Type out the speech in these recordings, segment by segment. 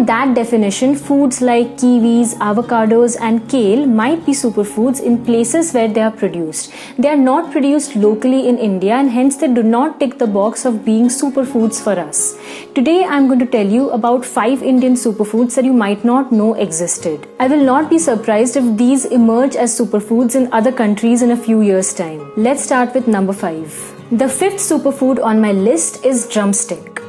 of that definition, foods like kiwis, avocados and kale might be superfoods in places where they are produced. They are not produced locally in India and hence they do not tick the box of being superfoods for us. Today I am going to tell you about 5 Indian superfoods that you might not know existed. I will not be surprised if these emerge as superfoods in other countries in a few years' time. Let's start with number 5. The 5th superfood on my list is drumstick.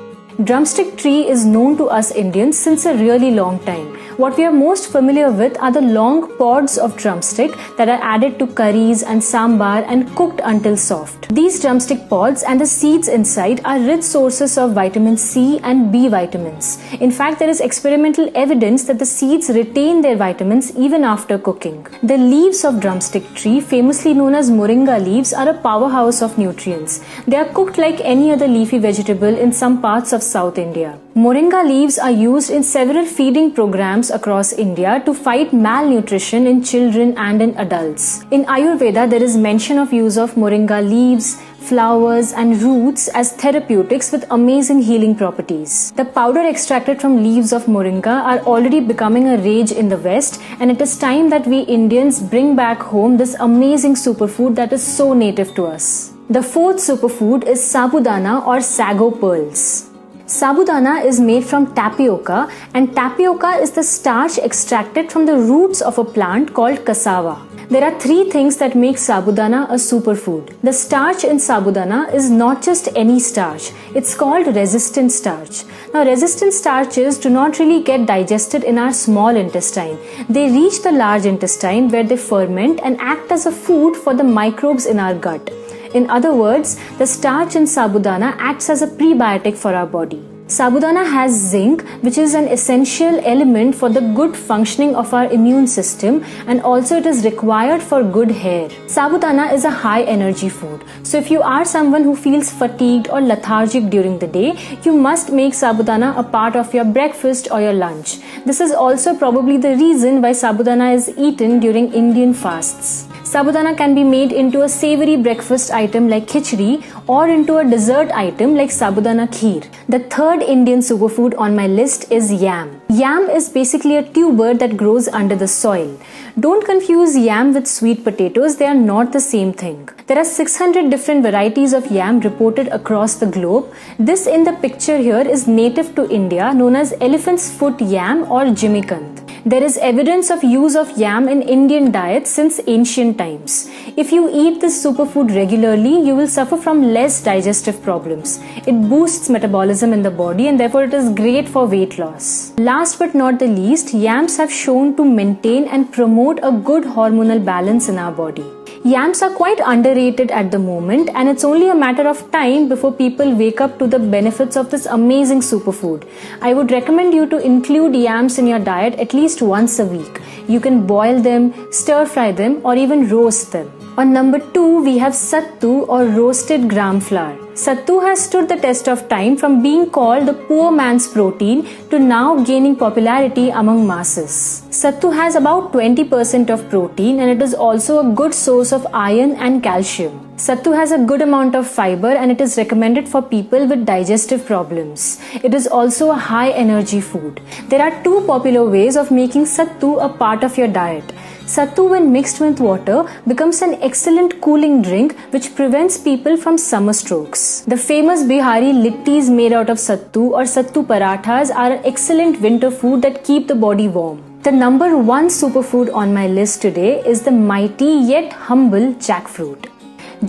Drumstick tree is known to us Indians since a really long time. What we are most familiar with are the long pods of drumstick that are added to curries and sambar and cooked until soft. These drumstick pods and the seeds inside are rich sources of vitamin C and B vitamins. In fact, there is experimental evidence that the seeds retain their vitamins even after cooking. The leaves of drumstick tree, famously known as moringa leaves, are a powerhouse of nutrients. They are cooked like any other leafy vegetable in some parts of South India. Moringa leaves are used in several feeding programs across India to fight malnutrition in children and in adults. In Ayurveda, there is mention of use of moringa leaves, flowers and roots as therapeutics with amazing healing properties. The powder extracted from leaves of moringa are already becoming a rage in the West, and it is time that we Indians bring back home this amazing superfood that is so native to us. The 4th superfood is sabudana or sago pearls. Sabudana is made from tapioca, and tapioca is the starch extracted from the roots of a plant called cassava. There are 3 things that make sabudana a superfood. The starch in sabudana is not just any starch, it's called resistant starch. Now, resistant starches do not really get digested in our small intestine. They reach the large intestine where they ferment and act as a food for the microbes in our gut. In other words, the starch in sabudana acts as a prebiotic for our body. Sabudana has zinc, which is an essential element for the good functioning of our immune system, and also it is required for good hair. Sabudana is a high energy food. So if you are someone who feels fatigued or lethargic during the day, you must make sabudana a part of your breakfast or your lunch. This is also probably the reason why sabudana is eaten during Indian fasts. Sabudana can be made into a savory breakfast item like khichdi or into a dessert item like sabudana kheer. The 3rd Indian superfood on my list is yam. Yam is basically a tuber that grows under the soil. Don't confuse yam with sweet potatoes, they are not the same thing. There are 600 different varieties of yam reported across the globe. This in the picture here is native to India, known as elephant's foot yam or jimikant. There is evidence of use of yam in Indian diet since ancient times. If you eat this superfood regularly, you will suffer from less digestive problems. It boosts metabolism in the body and therefore it is great for weight loss. Last but not the least, yams have shown to maintain and promote a good hormonal balance in our body. Yams are quite underrated at the moment, and it's only a matter of time before people wake up to the benefits of this amazing superfood. I would recommend you to include yams in your diet at least once a week. You can boil them, stir fry them, or even roast them. On number 2, we have sattu or roasted gram flour. Sattu has stood the test of time from being called the poor man's protein to now gaining popularity among masses. Sattu has about 20% of protein and it is also a good source of iron and calcium. Sattu has a good amount of fiber and it is recommended for people with digestive problems. It is also a high energy food. There are 2 popular ways of making sattu a part of your diet. Sattu, when mixed with water, becomes an excellent cooling drink which prevents people from summer strokes. The famous Bihari littis made out of sattu or sattu parathas are an excellent winter food that keep the body warm. The number 1 superfood on my list today is the mighty yet humble jackfruit.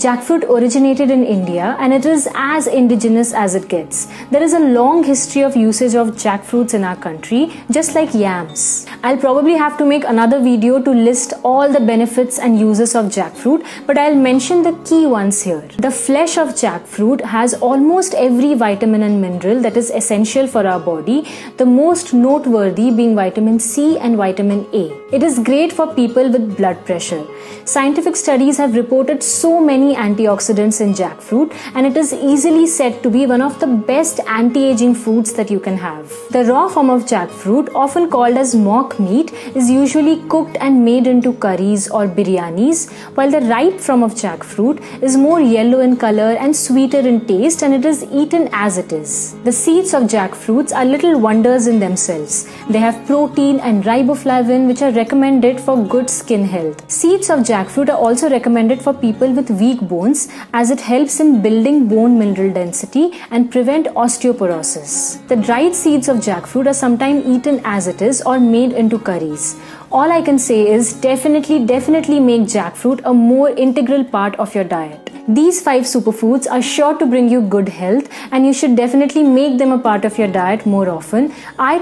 Jackfruit originated in India and it is as indigenous as it gets. There is a long history of usage of jackfruits in our country, just like yams. I'll probably have to make another video to list all the benefits and uses of jackfruit, but I'll mention the key ones here. The flesh of jackfruit has almost every vitamin and mineral that is essential for our body, the most noteworthy being vitamin C and vitamin A. It is great for people with blood pressure. Scientific studies have reported so many many antioxidants in jackfruit, and it is easily said to be one of the best anti-aging foods that you can have. The raw form of jackfruit, often called as mock meat, is usually cooked and made into curries or biryanis, while the ripe form of jackfruit is more yellow in color and sweeter in taste, and it is eaten as it is. The seeds of jackfruits are little wonders in themselves. They have protein and riboflavin, which are recommended for good skin health. Seeds of jackfruit are also recommended for people with weak bones, as it helps in building bone mineral density and prevent osteoporosis. The dried seeds of jackfruit are sometimes eaten as it is or made into curries. All I can say is definitely make jackfruit a more integral part of your diet. These 5 superfoods are sure to bring you good health, and you should definitely make them a part of your diet more often. I